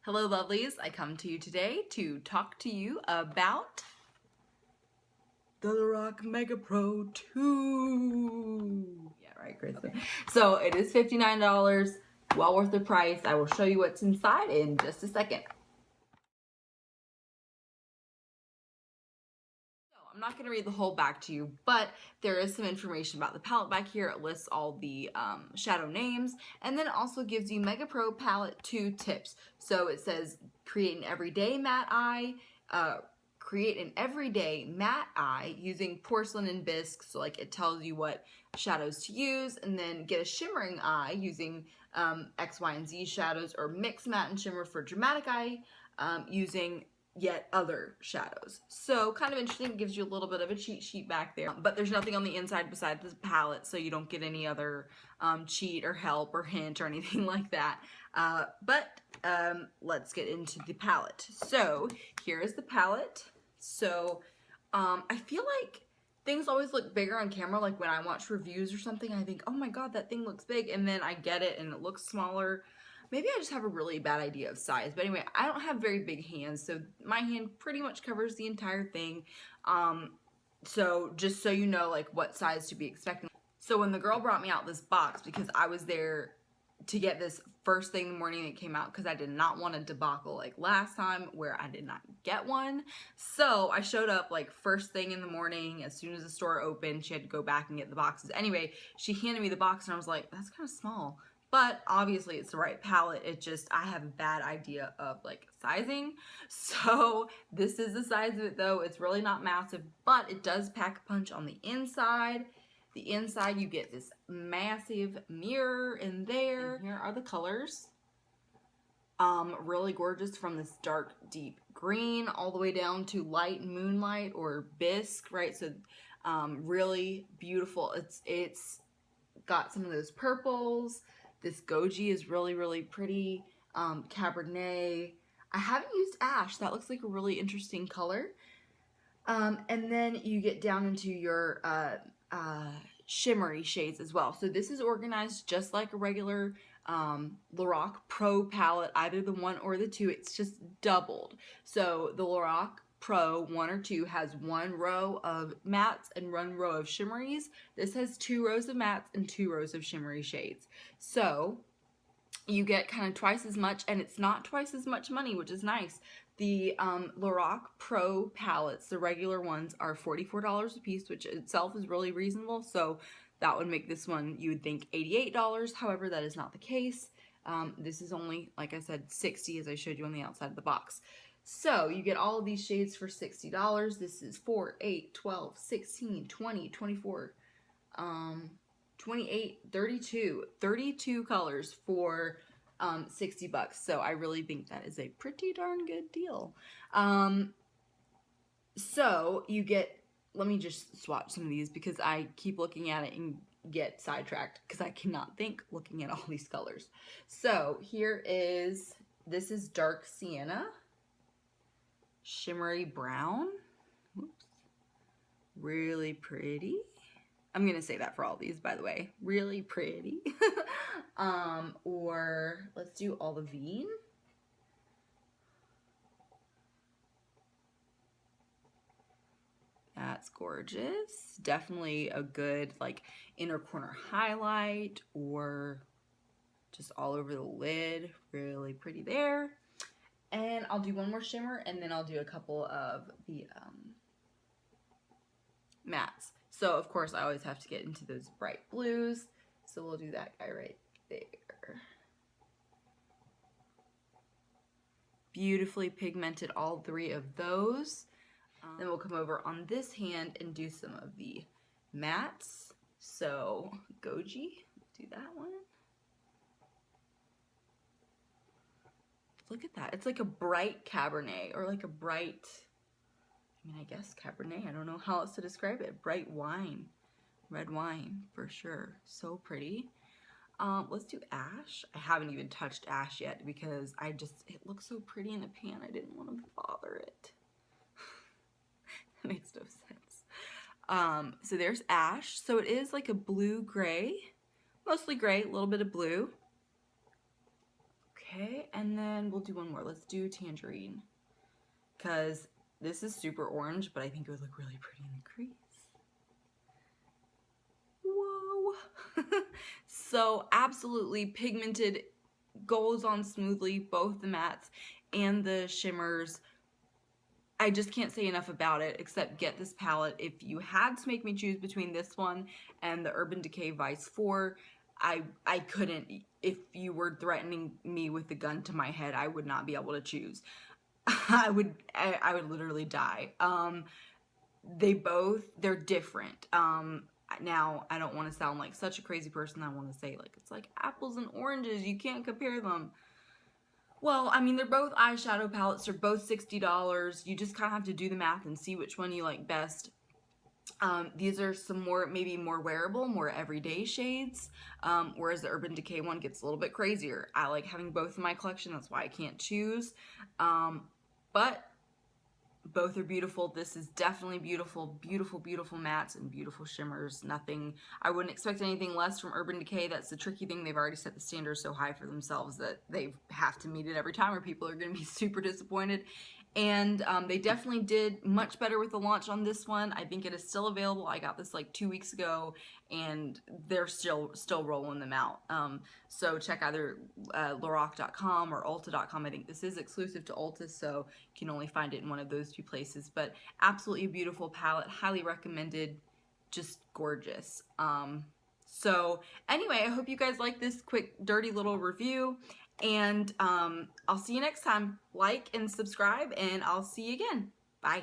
Hello lovelies, I come to you today to talk to you about the Lorac Mega Pro 2. Yeah, right, Chris. Okay. So it is $59, well worth the price. I will show you what's inside in just a second. I'm not going to read the whole back to you, but there is some information about the palette back here. It lists all the shadow names, and then it also gives you Mega Pro Palette 2 tips. So it says create an everyday matte eye, using porcelain and bisque. So like it tells you what shadows to use, and then get a shimmering eye using X, Y, and Z shadows, or mix matte and shimmer for dramatic eye using yet other shadows. So kind of interesting, it gives you a little bit of a cheat sheet back there, but there's nothing on the inside besides the palette, so you don't get any other cheat or help or hint or anything like that. Let's get into the palette. So here is the palette. So I feel like things always look bigger on camera. Like when I watch reviews or something, I think, oh my god, that thing looks big, and then I get it and it looks smaller. Maybe I just have a really bad idea of size. But anyway, I don't have very big hands, so my hand pretty much covers the entire thing. So just so you know, like, what size to be expecting. So when the girl brought me out this box, because I was there to get this first thing in the morning it came out, because I did not want a debacle like last time where I did not get one. So I showed up like first thing in the morning. As soon as the store opened, she had to go back and get the boxes. Anyway, she handed me the box and I was like, that's kind of small. But obviously it's the right palette. It just, I have a bad idea of like sizing. So this is the size of it though. It's really not massive, but it does pack a punch on the inside. The inside you get this massive mirror in there. And here are the colors. Really gorgeous, from this dark deep green all the way down to light moonlight or bisque, right? So really beautiful. It's got some of those purples. This goji is really, really pretty. Cabernet. I haven't used ash. That looks like a really interesting color. And then you get down into your shimmery shades as well. So this is organized just like a regular Lorac Pro palette, either the 1 or the 2. It's just doubled. So the Lorac Pro 1 or 2 has 1 row of mattes and 1 row of shimmeries. This has 2 rows of mattes and 2 rows of shimmery shades. So you get kind of twice as much, and it's not twice as much money, which is nice. The Lorac Pro palettes, the regular ones, are $44 a piece, which itself is really reasonable. So that would make this one, you would think, $88. However, that is not the case. This is only, like I said, $60, as I showed you on the outside of the box. So you get all of these shades for $60. This is 4, 8, 12, 16, 20, 24, 28, 32. 32 colors for $60. So I really think that is a pretty darn good deal. So you get, let me just swatch some of these because I keep looking at it and get sidetracked because I cannot think looking at all these colors. So here is, this is dark sienna. Shimmery brown. Oops. Really pretty. I'm gonna say that for all these, by the way. Really pretty. Or let's do olivine. That's gorgeous. Definitely a good like inner corner highlight, or just all over the lid. Really pretty there. And I'll do one more shimmer, and then I'll do a couple of the mattes. So, of course, I always have to get into those bright blues. So we'll do that guy right there. Beautifully pigmented, all 3 of those. Then we'll come over on this hand and do some of the mattes. So, goji, do that one. Look at that. It's like a bright Cabernet, or like a bright, I mean, I guess Cabernet. I don't know how else to describe it. Bright wine. Red wine, for sure. So pretty. Let's do ash. I haven't even touched ash yet because it looks so pretty in a pan. I didn't want to bother it. That makes no sense. So there's ash. So it is like a blue-gray. Mostly gray, a little bit of blue. Okay, and then we'll do one more. Let's do tangerine, because this is super orange, but I think it would look really pretty in the crease. Whoa. So absolutely pigmented, goes on smoothly, both the mattes and the shimmers. I just can't say enough about it, except get this palette. If you had to make me choose between this one and the Urban Decay Vice 4, I couldn't. If you were threatening me with a gun to my head, I would not be able to choose. I would literally die. They're different. Now, I don't want to sound like such a crazy person. I want to say, like, it's like apples and oranges. You can't compare them. Well, I mean, they're both eyeshadow palettes. They're both $60. You just kind of have to do the math and see which one you like best. These are some maybe more wearable, more everyday shades, whereas the Urban Decay one gets a little bit crazier. I like having both in my collection. That's why I can't choose. But both are beautiful. This is definitely beautiful, beautiful, beautiful mattes and beautiful shimmers. Nothing, I wouldn't expect anything less from Urban Decay. That's the tricky thing. They've already set the standard so high for themselves that they have to meet it every time or people are going to be super disappointed. And they definitely did much better with the launch on this one. I think it is still available. I got this like 2 weeks ago, and they're still rolling them out. So check either Lorac.com or Ulta.com. I think this is exclusive to Ulta, so you can only find it in one of those two places. But absolutely beautiful palette, highly recommended, just gorgeous. So anyway, I hope you guys like this quick, dirty little review. And I'll see you next time. Like and subscribe, and I'll see you again. Bye.